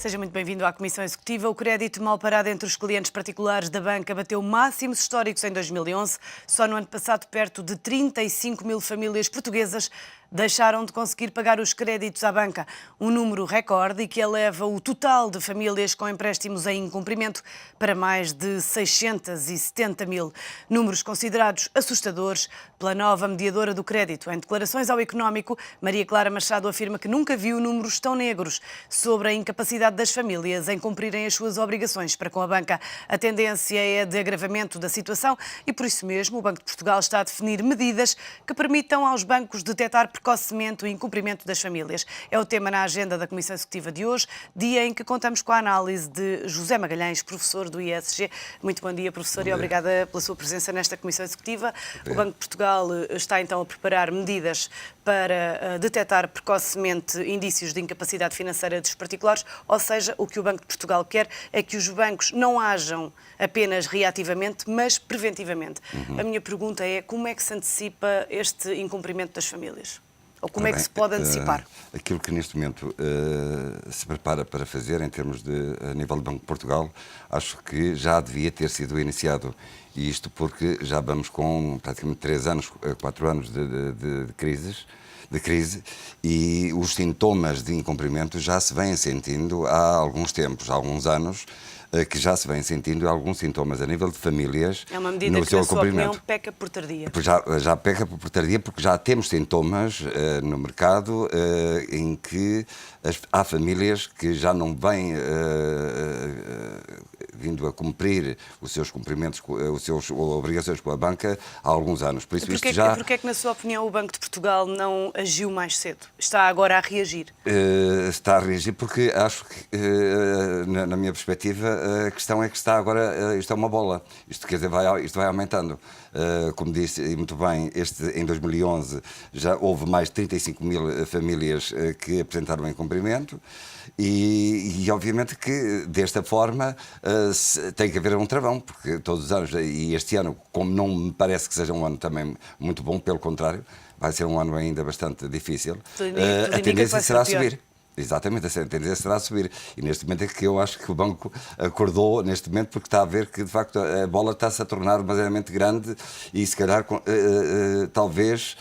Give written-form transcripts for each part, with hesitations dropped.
Seja muito bem-vindo à Comissão Executiva. O crédito mal parado entre os clientes particulares da banca bateu máximos históricos em 2011. Só no ano passado, perto de 35 mil famílias portuguesas deixaram de conseguir pagar os créditos à banca. Um número recorde e que eleva o total de famílias com empréstimos em incumprimento para mais de 670 mil. Números considerados assustadores pela nova mediadora do crédito. Em declarações ao Económico, Maria Clara Machado afirma que nunca viu números tão negros sobre a incapacidade das famílias em cumprirem as suas obrigações para com a banca. A tendência é de agravamento da situação e, por isso mesmo, o Banco de Portugal está a definir medidas que permitam aos bancos detectar precocemente o incumprimento das famílias. É o tema na agenda da Comissão Executiva de hoje, dia em que contamos com a análise de José Magalhães, professor do IESG. Muito bom dia, professor, e obrigada pela sua presença nesta Comissão Executiva. O Banco de Portugal está então a preparar medidas para detectar precocemente indícios de incapacidade financeira dos particulares, ou seja, o que o Banco de Portugal quer é que os bancos não ajam apenas reativamente, mas preventivamente. A minha pergunta é como é que se antecipa este incumprimento das famílias? Ou como é que se pode antecipar? Aquilo que neste momento se prepara para fazer em termos de a nível do Banco de Portugal, acho que já devia ter sido iniciado. E isto porque já vamos com praticamente 4 anos de crise, e os sintomas de incumprimento já se vêm sentindo há alguns tempos, há alguns anos, que já se vêm sentindo alguns sintomas a nível de famílias. É uma medida que, na sua opinião, peca por tardia. Já peca por tardia porque já temos sintomas no mercado em que há famílias que já não vêm vindo a cumprir os seus cumprimentos, as suas obrigações com a banca há alguns anos. Por isso, Porquê é que, na sua opinião, o Banco de Portugal não agiu mais cedo? Está agora a reagir? Está a reagir porque acho que, na minha perspectiva, a questão é que está agora, isto é uma bola. Isto, quer dizer, isto vai aumentando. Como disse e muito bem, em 2011 já houve mais de 35 mil famílias que apresentaram incumprimento e obviamente que desta forma tem que haver um travão, porque todos os anos, e este ano, como não me parece que seja um ano também muito bom, pelo contrário, vai ser um ano ainda bastante difícil, a tendência será a subir. Exatamente, a tendência será a subir. E neste momento é que eu acho que o banco acordou, neste momento, porque está a ver que, de facto, a bola está-se a tornar demasiadamente grande e, se calhar, talvez,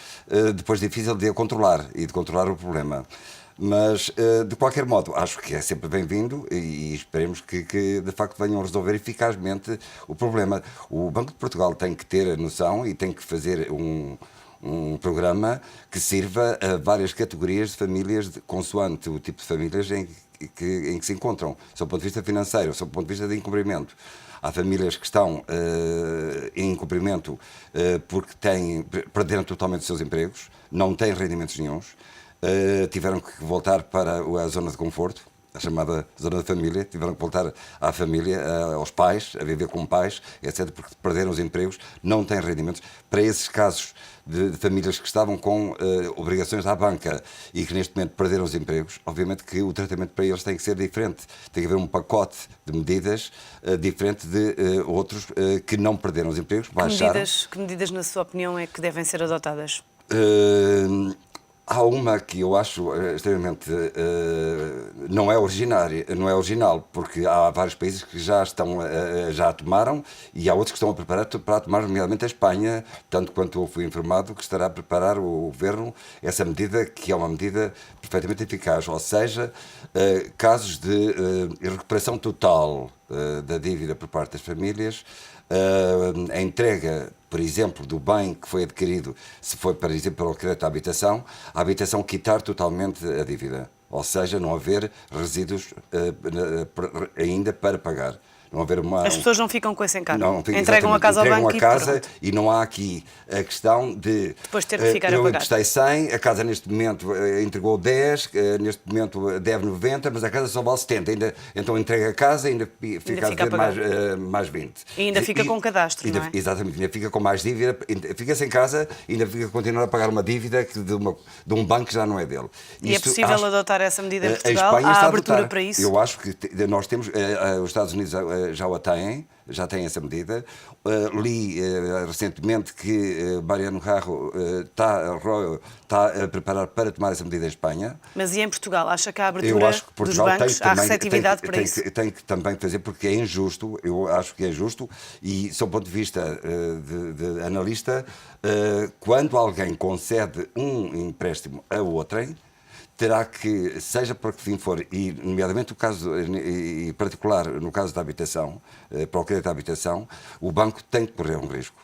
depois difícil de a controlar e de controlar o problema. Mas, de qualquer modo, acho que é sempre bem-vindo e esperemos que, de facto, venham a resolver eficazmente o problema. O Banco de Portugal tem que ter a noção e tem que fazer um programa que sirva a várias categorias de famílias, consoante o tipo de famílias em que se encontram, sob o ponto de vista financeiro, sob o ponto de vista de incumprimento. Há famílias que estão em incumprimento porque perderam totalmente os seus empregos, não têm rendimentos nenhuns, tiveram que voltar para a zona de conforto, a chamada zona da família, tiveram que voltar à família, aos pais, a viver com pais, etc., porque perderam os empregos, não têm rendimentos. Para esses casos de famílias que estavam com obrigações à banca e que neste momento perderam os empregos, obviamente que o tratamento para eles tem que ser diferente. Tem que haver um pacote de medidas diferente de outros que não perderam os empregos, baixaram. Que medidas, na sua opinião, é que devem ser adotadas? Há uma que eu acho extremamente não é original, porque há vários países que já a tomaram e há outros que estão a preparar para a tomar, nomeadamente a Espanha, tanto quanto eu fui informado que estará a preparar o governo essa medida, que é uma medida perfeitamente eficaz, ou seja, casos de recuperação total da dívida por parte das famílias, a entrega, por exemplo, do bem que foi adquirido, se foi, por exemplo, pelo crédito à habitação quitar totalmente a dívida. Ou seja, não haver resíduos ainda para pagar. Não haver As pessoas não ficam com esse encargo. Entregam a casa ao banco e não há aqui a questão de... Depois ter de ficar a pagar. Eu emprestei 100, a casa neste momento entregou 10, neste momento deve 90, mas a casa só vale 70. Então entrega a casa e ainda fica a dever mais 20. E ainda fica com cadastro, não é? Exatamente, ainda fica com mais dívida, fica sem casa e ainda fica a continuar a pagar uma dívida de um banco que já não é dele. E é possível adotar essa medida em Portugal? Há abertura para isso? Eu acho que nós temos, os Estados Unidos já já têm essa medida. Li recentemente que Mariano Rajoy está a preparar para tomar essa medida em Espanha. Mas e em Portugal? Acha que a Eu abertura acho que dos Portugal bancos, há receptividade para isso? tem que também fazer, porque é injusto, eu acho que é justo, e, sob o ponto de vista de analista, quando alguém concede um empréstimo a outrem, terá que, seja por que fim for, e nomeadamente o caso, e particular no caso da habitação, para o crédito da habitação, o banco tem que correr um risco.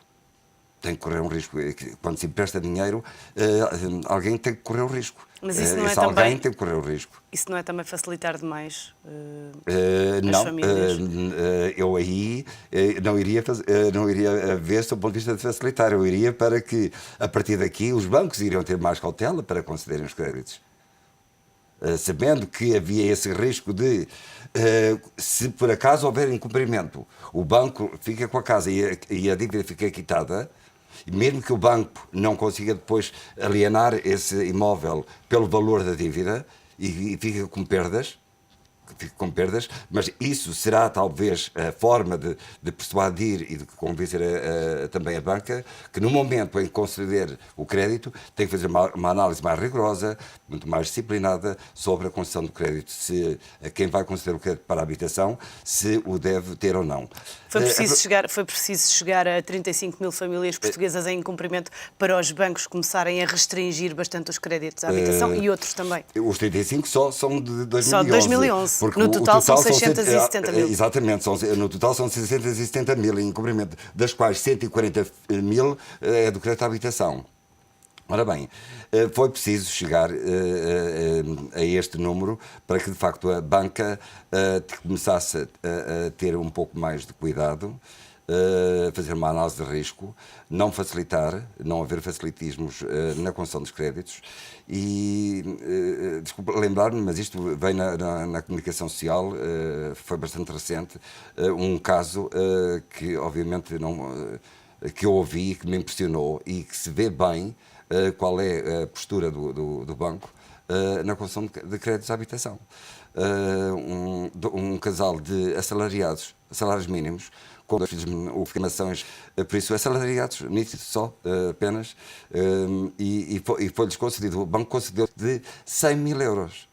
Tem que correr um risco. Quando se empresta dinheiro, alguém tem que correr o risco. Mas isso não é alguém também... tem que correr o risco. Isso não é também facilitar demais as Não, famílias? eu aí não iria ver sob o ponto de vista de facilitar. Eu iria para que, a partir daqui, os bancos iriam ter mais cautela para concederem os créditos. Sabendo que havia esse risco de, se por acaso houver incumprimento, o banco fica com a casa e a dívida fica quitada, e mesmo que o banco não consiga depois alienar esse imóvel pelo valor da dívida e fica com perdas, mas isso será talvez a forma de persuadir e de convencer também a banca que no momento em conceder o crédito tem que fazer uma análise mais rigorosa, muito mais disciplinada sobre a concessão do crédito, se a quem vai conceder o crédito para a habitação, se o deve ter ou não. Foi preciso chegar a 35 mil famílias portuguesas em incumprimento para os bancos começarem a restringir bastante os créditos à habitação e outros também. Os 35 só são de 2011. Só de 2011. Porque no total são 670 mil. Exatamente, no total são 670 mil em incumprimento, das quais 140 mil é do crédito à habitação. Ora bem, foi preciso chegar a este número para que, de facto, a banca começasse a ter um pouco mais de cuidado, fazer uma análise de risco, não facilitar, não haver facilitismos na concessão dos créditos e, desculpa lembrar-me, mas isto vem na comunicação social, foi bastante recente, um caso que, obviamente, que eu ouvi e que me impressionou e que se vê bem qual é a postura do banco na concessão de créditos à habitação. Um casal de assalariados, salários mínimos, com 2 filhos ou reclamações, por isso assalariados, nítido só, apenas, e foi-lhes concedido, o banco concedeu de 100 mil euros.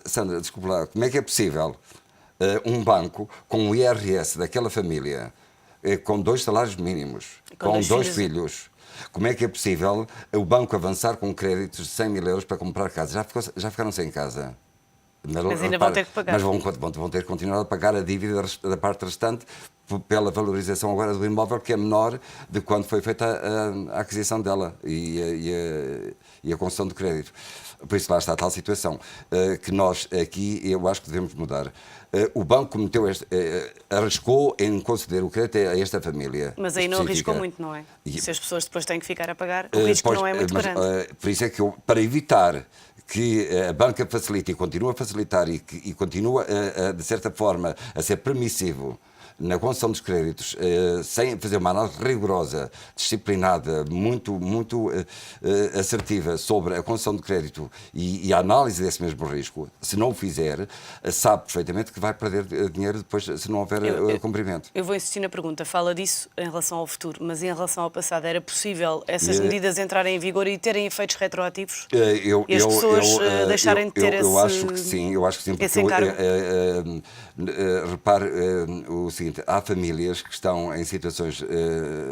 Sandra, desculpa lá, como é que é possível um banco com o IRS daquela família, com 2 salários mínimos, com 2 filhos, como é que é possível o banco avançar com créditos de 100 mil euros para comprar casa? Já ficaram sem casa? Mas ainda vão ter que pagar. Mas vão ter que continuar a pagar a dívida da parte restante pela valorização agora do imóvel, que é menor de quando foi feita a aquisição dela e a concessão de crédito. Por isso lá está a tal situação que nós aqui, eu acho que devemos mudar. O banco cometeu arriscou em conceder o crédito a esta família. Mas aí não arriscou muito, não é? Se as pessoas depois têm que ficar a pagar, o risco não é muito grande. Por isso é que para evitar que a banca facilite e continua a facilitar e continua, de certa forma, a ser permissivo na concessão dos créditos, sem fazer uma análise rigorosa, disciplinada, muito assertiva sobre a concessão de crédito e a análise desse mesmo risco, se não o fizer, sabe perfeitamente que vai perder dinheiro depois se não houver cumprimento. Eu vou insistir na pergunta, fala disso em relação ao futuro, mas em relação ao passado, era possível essas medidas entrarem em vigor e terem efeitos retroativos? E as pessoas deixarem de ter esse encargo? Eu acho que sim, porque repare o seguinte, há famílias que estão em situações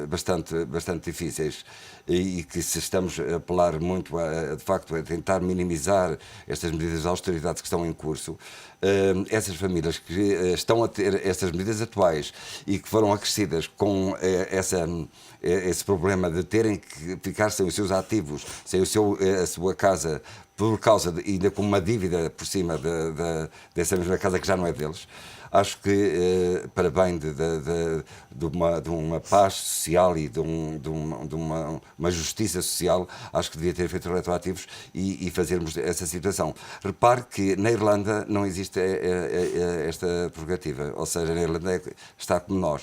bastante difíceis e que se estamos a apelar muito de facto a tentar minimizar estas medidas de austeridade que estão em curso, essas famílias que estão a ter essas medidas atuais e que foram acrescidas com esse problema de terem que ficar sem os seus ativos, sem a sua casa, por causa ainda com uma dívida por cima dessa mesma casa que já não é deles. Acho que, para bem de uma paz social e de uma justiça social, acho que devia ter efeitos retroativos e fazermos essa situação. Repare que na Irlanda não existe esta prerrogativa, ou seja, na Irlanda está como nós.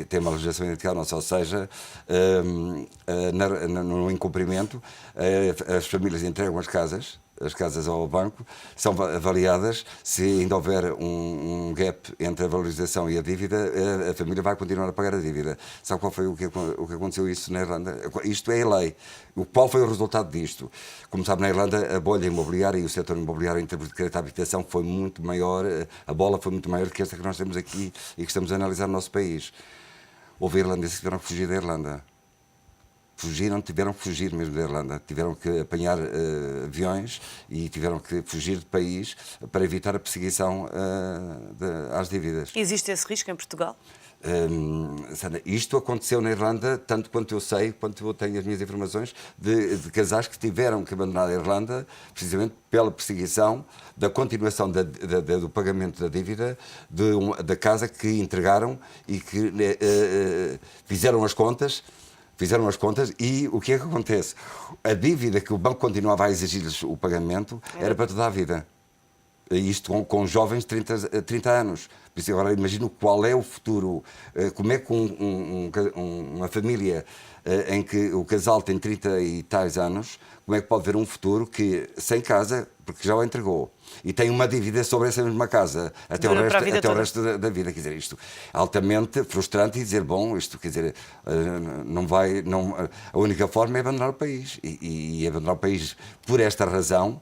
Tem uma legislação identificada nossa, ou seja, no incumprimento, as famílias entregam as casas as casas ao banco, são avaliadas. Se ainda houver um gap entre a valorização e a dívida, a família vai continuar a pagar a dívida. Sabe qual foi o que aconteceu isso na Irlanda? Isto é a lei. Qual foi o resultado disto? Como sabe, na Irlanda, a bolha imobiliária e o setor imobiliário em termos de crédito à habitação foi muito maior, a bola foi muito maior que esta que nós temos aqui e que estamos a analisar no nosso país. Houve irlandeses que tiveram que fugir da Irlanda. Tiveram que fugir mesmo da Irlanda. Tiveram que apanhar aviões e tiveram que fugir do país para evitar a perseguição às dívidas. Existe esse risco em Portugal? Sandra, isto aconteceu na Irlanda, tanto quanto eu sei, quanto eu tenho as minhas informações, de casais que tiveram que abandonar a Irlanda precisamente pela perseguição da continuação do pagamento da dívida da casa que entregaram e que fizeram as contas e o que é que acontece? A dívida que o banco continuava a exigir-lhes o pagamento era para toda a vida. Isto com jovens de 30 anos. Por isso, agora imagino qual é o futuro, como é que uma família em que o casal tem 30 e tais anos, como é que pode ver um futuro que, sem casa, porque já o entregou, e tem uma dívida sobre essa mesma casa até o resto da vida. Quer dizer, isto é altamente frustrante e dizer, bom, isto quer dizer, a única forma é abandonar o país. E abandonar o país por esta razão,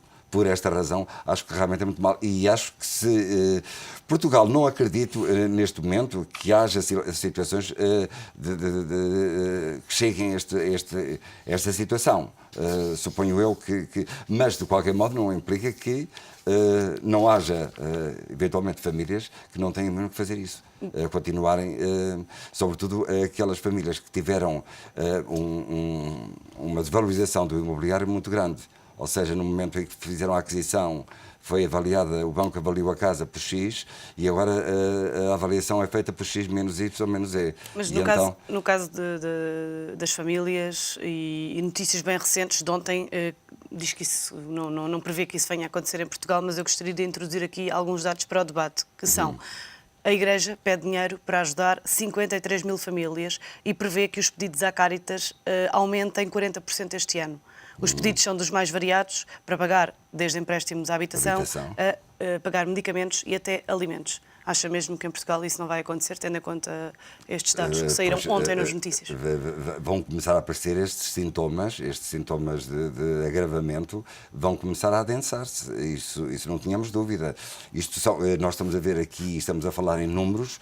acho que realmente é muito mal. E acho que se Portugal, não acredito neste momento que haja situações que cheguem a esta situação. Suponho eu que. Mas, de qualquer modo, não implica que não haja, eventualmente, famílias que não tenham mesmo que fazer isso. Continuarem, sobretudo aquelas famílias que tiveram uma desvalorização do imobiliário muito grande. Ou seja, no momento em que fizeram a aquisição, foi avaliada, o banco avaliou a casa por X e agora a avaliação é feita por X menos Y menos E. Mas no caso das famílias e notícias bem recentes de ontem, diz que isso não prevê que isso venha a acontecer em Portugal, mas eu gostaria de introduzir aqui alguns dados para o debate, que são: a Igreja pede dinheiro para ajudar 53 mil famílias e prevê que os pedidos à Cáritas aumentem 40% este ano. Os pedidos são dos mais variados, para pagar desde empréstimos à habitação. A pagar medicamentos e até alimentos. Acha mesmo que em Portugal isso não vai acontecer, tendo em conta estes dados que saíram ontem nas notícias? Vão começar a aparecer estes sintomas de agravamento, vão começar a adensar-se. Isso não tínhamos dúvida. Nós estamos a ver aqui, estamos a falar em números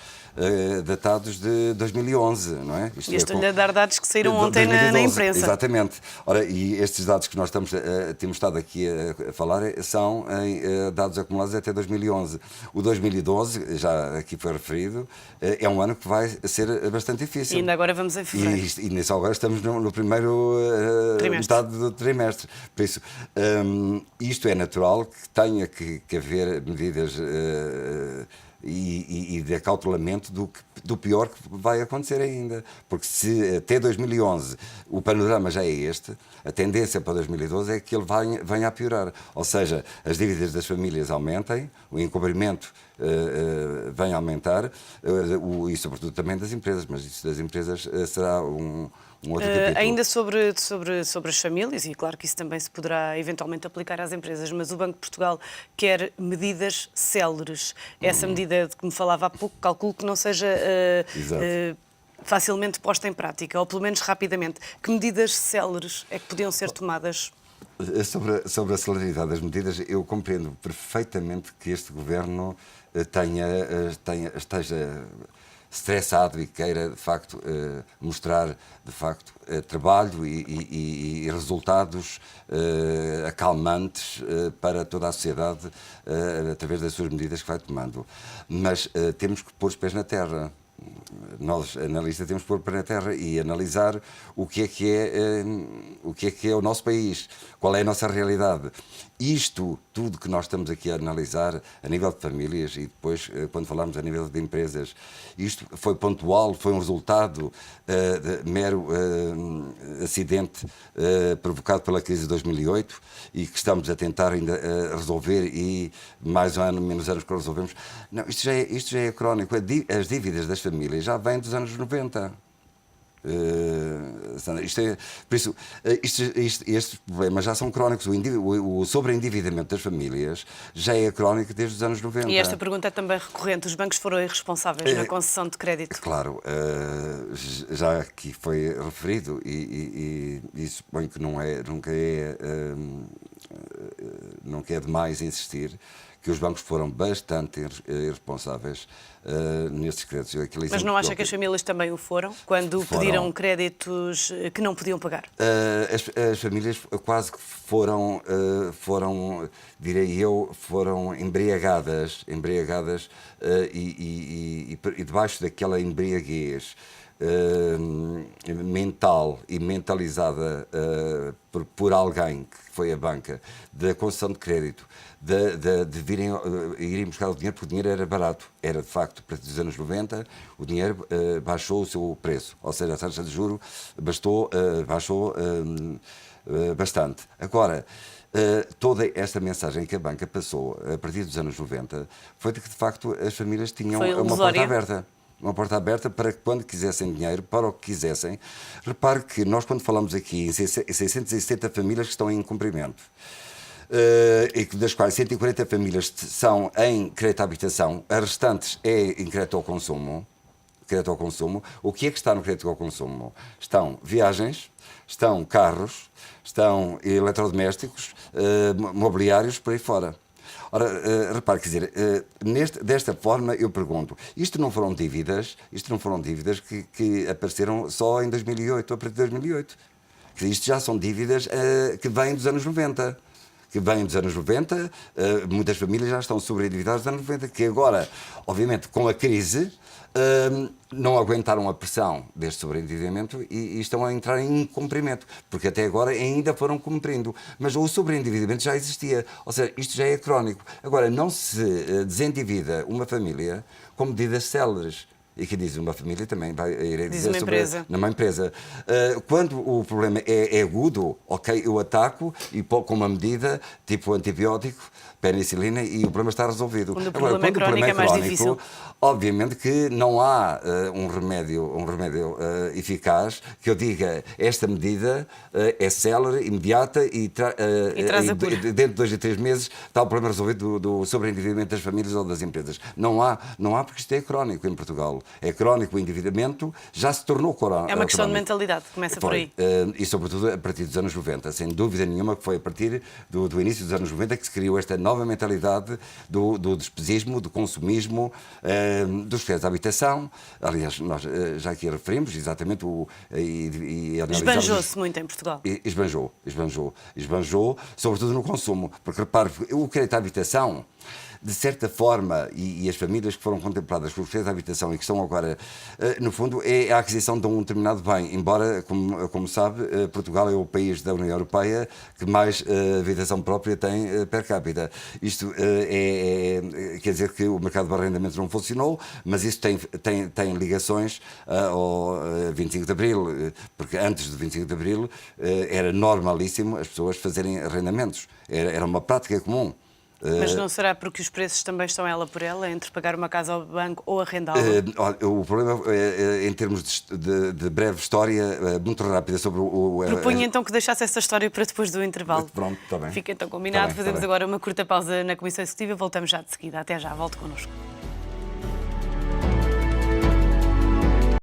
datados de 2011, não é? Estou-lhe a dar dados que saíram ontem na imprensa. Exatamente. Ora, e estes dados que nós temos estado aqui a falar são dados acumulados até 2011. O 2012, já aqui foi referido, é um ano que vai ser bastante difícil. E ainda agora vamos em fevereiro. E nesse agora estamos no primeiro metade do trimestre. Por isso, isto é natural que tenha que haver medidas e de acautelamento do pior que vai acontecer ainda. Porque se até 2011 o panorama já é este, a tendência para 2012 é que ele venha a piorar. Ou seja, as dívidas das famílias aumentem, o encobrimento venha a aumentar, e sobretudo também das empresas, mas isso das empresas será um outro capítulo. Ainda sobre as famílias, e claro que isso também se poderá eventualmente aplicar às empresas, mas o Banco de Portugal quer medidas céleres. Essa medida de que me falava há pouco, calculo que não seja facilmente posta em prática, ou pelo menos rapidamente. Que medidas céleres é que podiam ser tomadas? Sobre a celeridade das medidas, eu compreendo perfeitamente que este Governo esteja estressado e queira, de facto, mostrar, de facto, trabalho e resultados acalmantes para toda a sociedade através das suas medidas que vai tomando. Mas temos que pôr os pés na terra. Nós, analistas, temos que pôr para a terra e analisar o que é o nosso país, qual é a nossa realidade. Isto, tudo que nós estamos aqui a analisar a nível de famílias e depois, quando falamos a nível de empresas, isto foi pontual, foi um resultado de mero acidente provocado pela crise de 2008 e que estamos a tentar ainda resolver e mais um ano, menos anos que resolvemos. Não, isto já é crónico. As dívidas das famílias já vêm dos anos 90. Sandra, por isso, estes problemas já são crónicos. O sobreendividamento das famílias já é crónico desde os anos 90. E esta pergunta é também recorrente. Os bancos foram irresponsáveis na concessão de crédito? Claro, já aqui foi referido e suponho que nunca é demais insistir que os bancos foram bastante irresponsáveis nestes créditos. Mas não acha que as famílias também o foram, quando pediram créditos que não podiam pagar? As famílias quase que direi eu, foram embriagadas e debaixo daquela embriaguez mental e mentalizada por alguém, que foi a banca, da concessão de crédito, de irem buscar o dinheiro, porque o dinheiro era barato. Era, de facto, a partir dos anos 90, o dinheiro baixou o seu preço. Ou seja, a taxa de juros baixou bastante. Agora, toda esta mensagem que a banca passou a partir dos anos 90 foi de que, de facto, as famílias tinham uma porta aberta. Uma porta aberta para que, quando quisessem dinheiro, para o que quisessem. Repare que nós, quando falamos aqui em 670 famílias que estão em incumprimento, e das quais 140 famílias são em crédito à habitação, as restantes é em crédito ao consumo. O que é que está no crédito ao consumo? Estão viagens, estão carros, estão eletrodomésticos, mobiliários, por aí fora. Ora, repare, quer dizer, desta forma eu pergunto, isto não foram dívidas que apareceram só em 2008, a partir de 2008. Isto já são dívidas que vêm dos anos 90. Muitas famílias já estão sobreendividadas dos anos 90, que agora, obviamente, com a crise, não aguentaram a pressão deste sobreendividamento e estão a entrar em incumprimento, porque até agora ainda foram cumprindo. Mas o sobreendividamento já existia, ou seja, isto já é crónico. Agora, não se desendivida uma família com medidas céleres. E que diz uma família também vai dizer sobre uma empresa. Quando o problema é agudo, ok, eu ataco e com uma medida tipo antibiótico, penicilina, e o problema está resolvido. Quando o problema é crónico, é mais difícil. Obviamente que não há um remédio eficaz que eu diga esta medida é célere, imediata e traz a cura. Dentro de 2 a 3 meses está o problema resolvido do sobreendividamento das famílias ou das empresas. Não há porque isto é crónico em Portugal. É crónico o endividamento, já se tornou crónico. É uma questão de mentalidade, começa por aí. E sobretudo a partir dos anos 90, sem dúvida nenhuma que foi a partir do início dos anos 90 que se criou esta nova mentalidade do despesismo, do consumismo, dos créditos à habitação. Aliás, nós já aqui referimos exatamente esbanjou-se muito em Portugal. Esbanjou, sobretudo no consumo. Porque, repare, o crédito à habitação, de certa forma, e as famílias que foram contempladas com os créditos à habitação e que estão agora, no fundo, é a aquisição de um determinado bem. Embora, como sabe, Portugal é o país da União Europeia que mais habitação própria tem per capita. Isto quer dizer que o mercado de arrendamento não funcionou, mas isso tem ligações ao 25 de Abril, porque antes do 25 de Abril era normalíssimo as pessoas fazerem arrendamentos. Era uma prática comum. Mas não será porque os preços também estão ela por ela, entre pagar uma casa ao banco ou arrendá-la? O problema, em termos de breve história, muito rápida sobre o... Propunha então que deixasse essa história para depois do intervalo. Pronto, está bem. Fica então combinado. Tá bem, Fazemos agora uma curta pausa na Comissão Executiva. Voltamos já de seguida. Até já. Volte connosco.